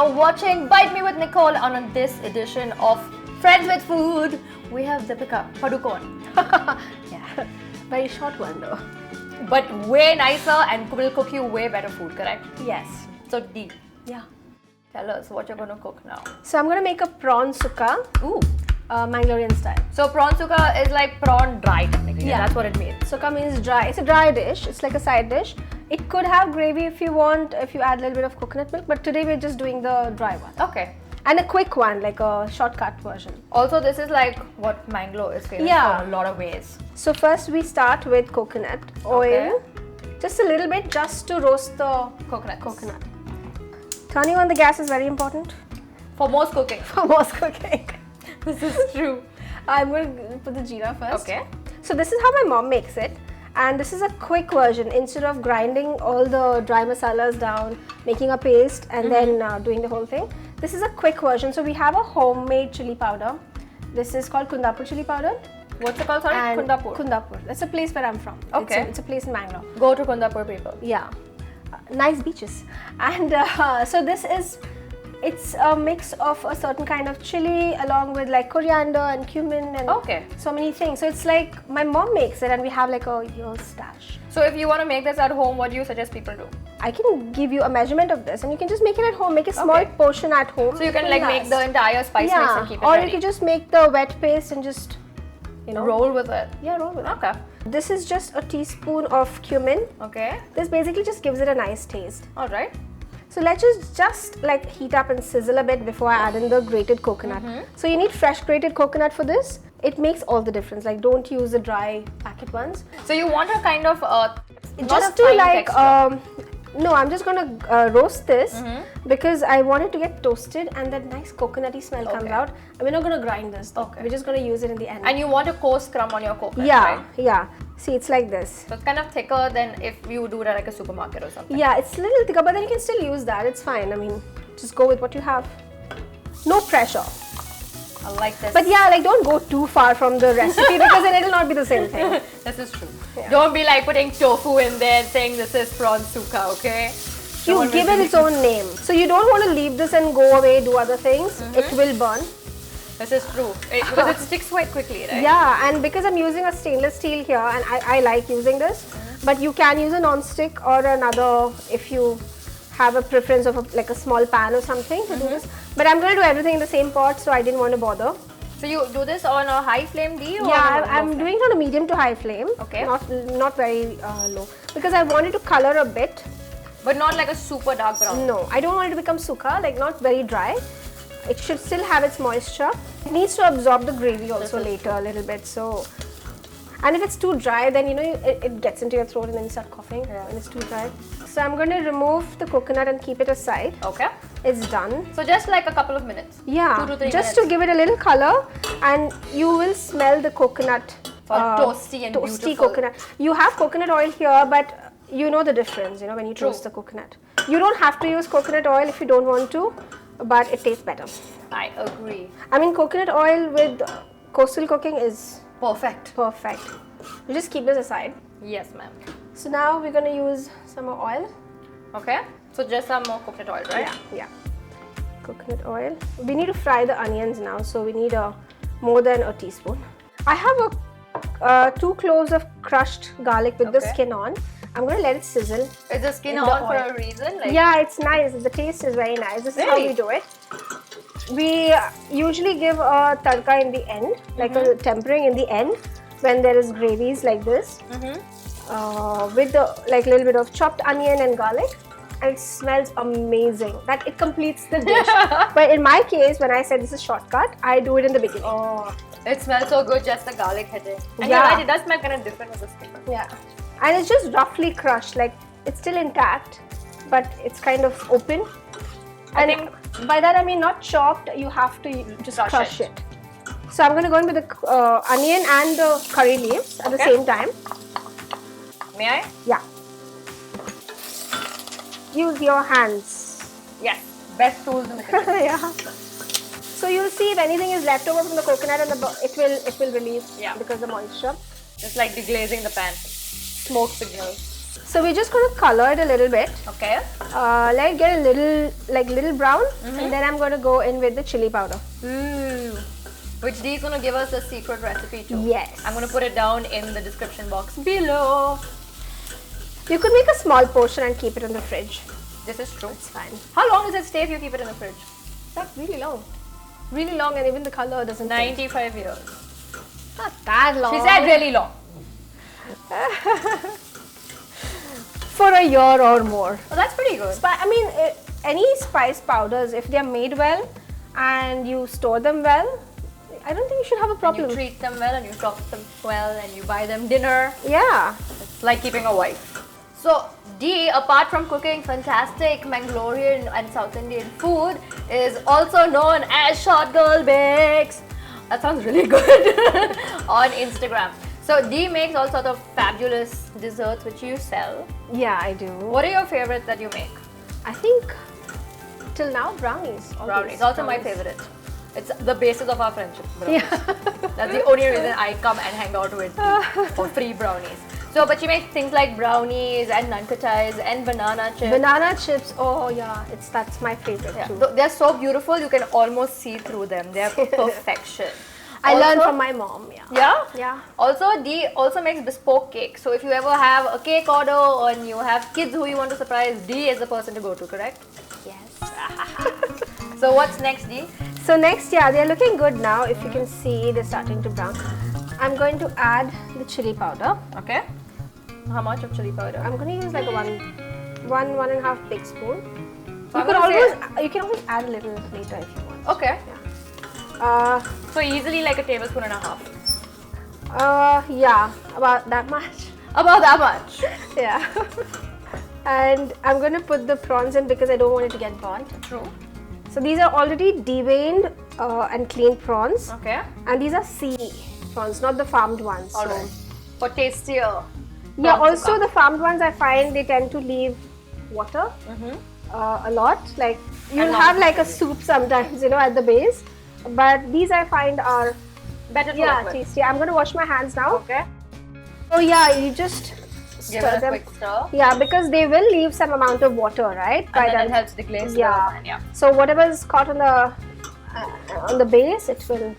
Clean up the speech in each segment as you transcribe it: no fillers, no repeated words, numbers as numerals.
are watching Bite Me with Nicole, and on this edition of Friends with Food, we have Deepika Padukone. Yeah, very short one though. But way nicer and will cook you way better food, correct? Yes. So deep. Yeah. Tell us what you're going to cook now. So I'm going to make a prawn sukka. Ooh. Manglorean style. So prawn sukka is like prawn dry technically. Yeah. That's what it means. Sukka means dry. It's a dry dish. It's like a side dish. It could have gravy if you want, if you add a little bit of coconut milk. But today we're just doing the dry one. Okay. And a quick one, like a shortcut version. Also, this is like what Manglo is famous for in a lot of ways. So first we start with coconut oil. Just a little bit, just to roast the coconut. Turning on the gas is very important. For most cooking. For most cooking. This is true. I'm going to put the jeera first. Okay. So this is how my mom makes it. And this is a quick version. Instead of grinding all the dry masalas down, making a paste and then doing the whole thing. This is a quick version. So we have a homemade chili powder. This is called Kundapur Chili Pwd. What's it called? Sorry? Kundapur. Kundapur. That's a place where I'm from. Okay. It's a place in Mangalore. Go to Kundapur, people. Yeah. Nice beaches. And so this is, it's a mix of a certain kind of chili along with like coriander and cumin and so many things. So it's like my mom makes it and we have like a year's stash. So if you want to make this at home, what do you suggest people do? I can give you a measurement of this and you can just make it at home, make a small portion at home. So you can like make the entire spice mix and keep it ready. Or you can just make the wet paste and just, you know, roll with it. Yeah, roll with it. Okay. This is just a teaspoon of cumin. Okay. This basically just gives it a nice taste. Alright. So let's just like heat up and sizzle a bit before I add in the grated coconut. So you need fresh grated coconut for this. It makes all the difference. Like don't use the dry packet ones. So you want a kind of just to like no, I'm just gonna roast this because I want it to get toasted and that nice coconutty smell comes out. And we're not gonna grind this. We're just gonna use it in the end. And you want a coarse crumb on your coconut, right? Yeah. See, it's like this. So it's kind of thicker than if you do it at like a supermarket or something. Yeah, it's a little thicker, but then you can still use that. It's fine. I mean, just go with what you have. No pressure. I like this. But yeah, like don't go too far from the recipe because then it'll not be the same thing. This is true. Yeah. Don't be like putting tofu in there and saying this is prawn sukka, okay? You give it its own name. So you don't want to leave this and go away, do other things. It will burn. This is true. Because it sticks quite quickly, right? Yeah, and because I'm using a stainless steel here and I like using this. But you can use a non-stick or another if you have a preference of like a small pan or something to do this. But I'm going to do everything in the same pot, so I didn't want to bother. So you do this on a high flame, D? Or I'm doing it on a medium to high flame. Okay. Not very low. Because I want it to color a bit. But not like a super dark brown? No, I don't want it to become sukka, like not very dry. It should still have its moisture. It needs to absorb the gravy also later a little bit. So, and if it's too dry, then you know it gets into your throat and then you start coughing when it's too dry. So I'm going to remove the coconut and keep it aside. Okay. It's done. So just like a couple of minutes? Yeah. 2 to 3 minutes. Just to give it a little color, and you will smell the coconut. Toasty and toasty coconut. You have coconut oil here, but you know the difference, you know, when you toast the coconut. You don't have to use coconut oil if you don't want to, but it tastes better. I agree. I mean, coconut oil with coastal cooking is perfect. Perfect. You just keep this aside. Yes, ma'am. So now we're going to use some more oil. Okay. So just some more coconut oil, right? Yeah. Coconut oil. We need to fry the onions now, so we need more than a teaspoon. I have 2 cloves of crushed garlic with the skin on. I'm going to let it sizzle. Is the skin on for a reason? Like yeah, it's nice. The taste is very nice. This is how we do it. We usually give a tadka in the end, like a tempering in the end when there is gravies like this. With like a little bit of chopped onion and garlic. And it smells amazing. That it completes the dish. But in my case, when I said this is shortcut, I do it in the beginning. Oh, it smells so good, just the garlic hitting. And you're right, it does smell kind of different with the skin. Yeah. And it's just roughly crushed, like it's still intact, but it's kind of open. And by that I mean not chopped, you have to just crush it. So I'm going to go in with the onion and the curry leaves at the same time. May I? Yeah. Use your hands. Yes, best tools in the kitchen. Yeah. So you'll see if anything is left over from the coconut and it will release because of the moisture. Just like deglazing the pan. Smoke signals. So we're just going to color it a little bit. Okay. Let it get a little brown, and then I'm going to go in with the chili powder. Which Dee is going to give us the secret recipe too. Yes. I'm going to put it down in the description box below. You could make a small portion and keep it in the fridge. This is true. It's fine. How long does it stay if you keep it in the fridge? That's really long. Really long, and even the color doesn't 95 years. Not that long. She said really long. For a year or more. Oh, that's pretty good. I mean, any spice powders, if they're made well and you store them well, I don't think you should have a problem. You treat them well and you talk them well and you buy them dinner. Yeah. It's like keeping a wife. So, Dee, apart from cooking fantastic Manglorean and South Indian food, is also known as Short Girl Bakes. That sounds really good on Instagram. So, Dee makes all sorts of fabulous desserts which you sell. Yeah, I do. What are your favorites that you make? I think till now brownies. Brownies. Also my favorite. It's the basis of our friendship. Brownies. Yeah. That's the only reason I come and hang out with Dee for free brownies. So, but she makes things like brownies and nankatais and banana chips. Banana chips, oh yeah, that's my favorite too. They're so beautiful, you can almost see through them. They're perfection. I learned from my mom, yeah. Yeah? Yeah. Also, Dee also makes bespoke cake. So if you ever have a cake order and you have kids who you want to surprise, Dee is the person to go to, correct? Yes. So what's next, Dee? So next, yeah, they're looking good now. If you can see, they're starting to brown. I'm going to add the chili powder. Okay. How much of chili powder? I'm going to use like a one and a half big spoon. So you can always add a little later if you want. Okay. Yeah. So easily like a tablespoon and a half. Yeah, about that much. About that much? Yeah. And I'm going to put the prawns in because I don't want it to get burnt. True. So these are already deveined and cleaned prawns. Okay. And these are sea prawns, not the farmed ones. Alright. For tastier. Yeah, also the farmed ones I find they tend to leave water a lot. Like you'll have like a soup sometimes, you know, at the base. But these I find are better to work with. Tasty. I'm going to wash my hands now. Okay. So yeah, you just give stir it a them. quick stir. Yeah, because they will leave some amount of water, right? And then it helps the glaze. Yeah. So whatever is caught on the base, it'll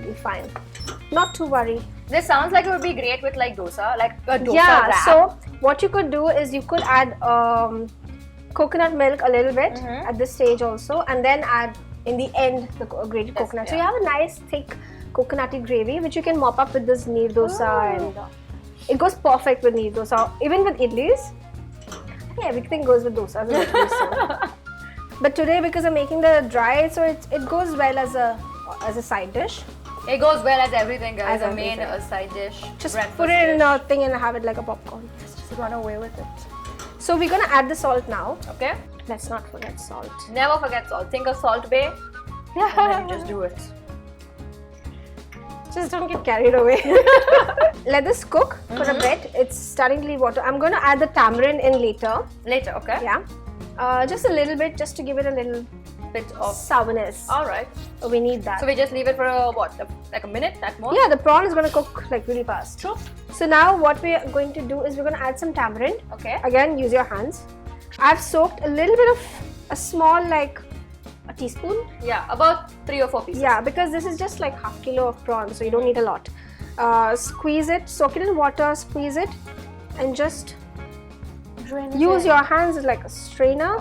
be fine. Not to worry. This sounds like it would be great with like dosa, like a dosa wrap. So what you could do is you could add coconut milk a little bit at this stage also, and then add in the end the grated coconut. So you have a nice thick coconutty gravy which you can mop up with this neer dosa, and it goes perfect with neer dosa, even with idlis. I think everything goes with dosas and idlis. So. But today, because I'm making the dry, so it goes well as a side dish. It goes well as everything, guys. As a main side dish. Just put it in a thing and have it like a popcorn. Just run away with it. So we're gonna add the salt now. Okay. Let's not forget salt. Never forget salt. Think of Salt Bay. Yeah. And then you just do it. Just don't get carried away. Let this cook for a bit. It's starting to leave water. I'm going to add the tamarind in later. Later, okay. Yeah. Just a little bit, just to give it a little bit of sourness. Alright. We need that. So we just leave it for like a minute at most? Yeah, the prawn is going to cook like really fast. True. So now what we are going to do is we're going to add some tamarind. Okay. Again, use your hands. I've soaked a little bit of a small, like a teaspoon. Yeah, about 3 or 4 pieces. Yeah, because this is just like half kilo of prawns, so you don't need a lot. Squeeze it, soak it in water, squeeze it, and just use your hands as like a strainer.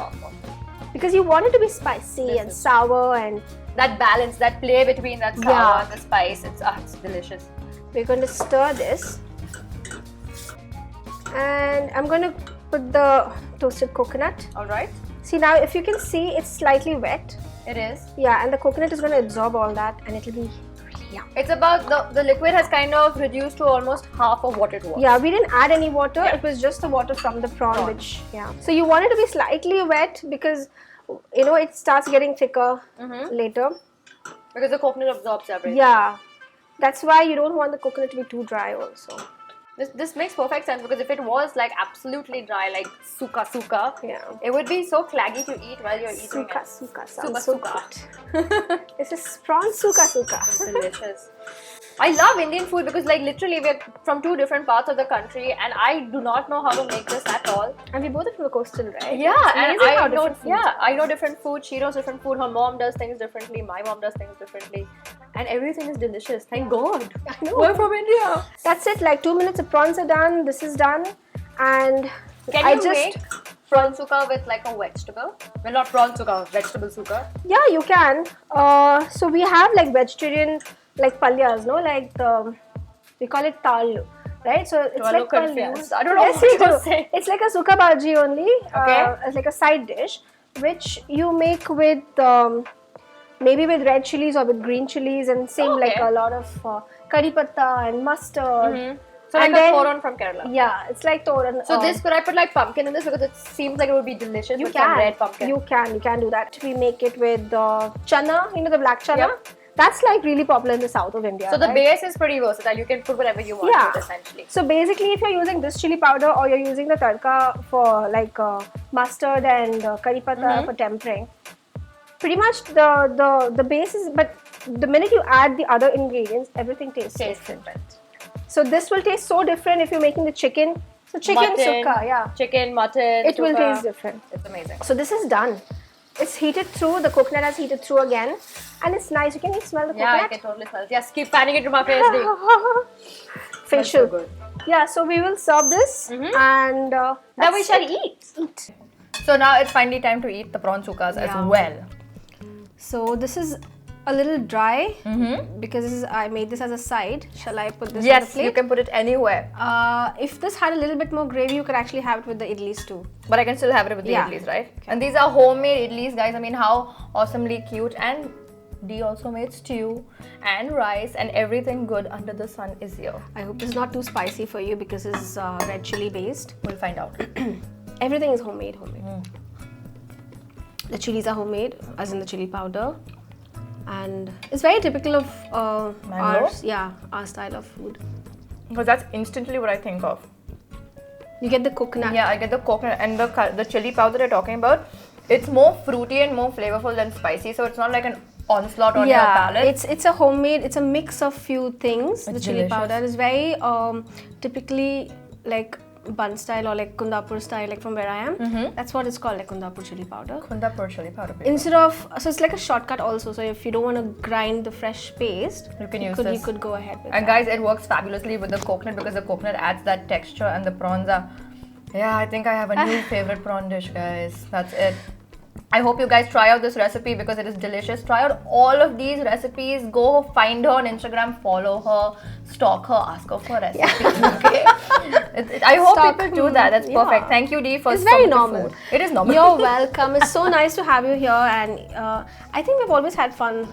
Because you want it to be spicy and sour, and that balance, that play between that sour and the spice, it's delicious. We're going to stir this, and I'm going to put the toasted coconut. Alright. See, now if you can see, it's slightly wet. It is. Yeah, and the coconut is going to absorb all that, and it'll be really yum. It's about the liquid has kind of reduced to almost half of what it was. Yeah, we didn't add any water. It was just the water from the prawn, which So you want it to be slightly wet because you know it starts getting thicker later. Because the coconut absorbs everything. Yeah, that's why you don't want the coconut to be too dry also. This makes perfect sense, because if it was like absolutely dry, like sukka, it would be so claggy to eat while you're eating it. Sukka. This is prawn sukka. It's delicious. I love Indian food because like literally we're from two different parts of the country and I do not know how to make this at all. And we both are from the coastal, right? Yeah, and I know different food. She knows different food. Her mom does things differently. My mom does things differently, and everything is delicious. Thank God. I know. We're from India. That's it. Like 2 minutes, the prawns are done. This is done, and Can you make prawn sukka with like a vegetable? Well, not prawn sukka, vegetable sukka. Yeah, you can. So we have like vegetarian like palyas, no? Like we call it tal, right? So it's like confused. palyas. I don't know what to say. It's like a sukka bhaji only. Okay. It's like a side dish, which you make with maybe with red chilies or with green chilies, and same like a lot of curry patta and mustard. So like a toran from Kerala. Yeah, it's like toran. So this, could I put like pumpkin in this because it seems like it would be delicious with some red pumpkin. You can do that. We make it with chana, you know, the black chana. Yep. That's like really popular in the south of India. So the right? base is pretty versatile. You can put whatever you want to it essentially. So basically, if you're using this chili powder or you're using the tadka for like mustard and curry patta for tempering, pretty much the base is. But the minute you add the other ingredients, everything tastes different. So this will taste so different if you're making the chicken. So chicken sukka, chicken, mutton. It will taste different. It's amazing. So this is done. It's heated through. The coconut has heated through again, and it's nice. You can smell the coconut. Yeah, I can totally smell it. Yes, keep panning it to my face, Facial. So good. Yeah, so we will serve this, and then we shall eat. So now it's finally time to eat the prawn sukkas as well. So this is a little dry because I made this as a side. Shall I put this on the Yes, plate? you can put it anywhere. If this had a little bit more gravy, you could actually have it with the idlis too. But I can still have it with the idlis, right? Okay. And these are homemade idlis, guys. I mean, how awesomely cute. And Dee also made stew and rice and everything good under the sun is here. I hope it's not too spicy for you because it's red chili based. We'll find out. Everything is homemade. The chilies are homemade, as in the chili powder. And it's very typical of our style of food. Because that's instantly what I think of. You get the coconut. Yeah, I get the coconut and the chili powder you're talking about. It's more fruity and more flavorful than spicy, so it's not like an onslaught on your palate. It's a homemade. It's a mix of few things. It's the chili delicious. powder is very typically like bun style or like Kundapur style, like from where I am. That's what it's called, like Kundapur chili powder. Kundapur chili powder. Instead of, so it's like a shortcut also. So if you don't want to grind the fresh paste, you can use this. You could go ahead with and guys, it works fabulously with the coconut because the coconut adds that texture and the prawns are. Yeah, I think I have a new favorite prawn dish, guys. That's it. I hope you guys try out this recipe because it is delicious. Try out all of these recipes. Go find her on Instagram, follow her, stalk her, ask her for recipes. Okay. I hope people do that. That's perfect. Thank you, Dee, for It's very normal. Food. It is normal. You're welcome. It's so nice to have you here, and I think we've always had fun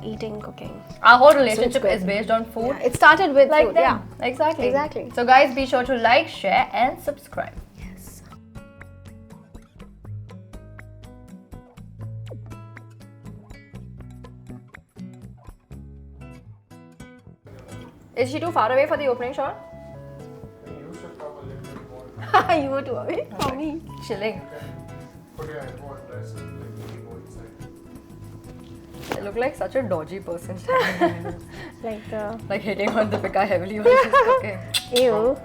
eating, cooking. Our whole relationship is based on food. Yeah, it started with like food. Them. Yeah, Exactly. So guys, be sure to like, share, and subscribe. Yes. Is she too far away for the opening shot? You should come a little bit more. You were too away from me. Chilling. Okay, I want rice and like more inside. I look like such a dodgy person standing there. Like like hitting on Deepika heavily while she's cooking. Ew.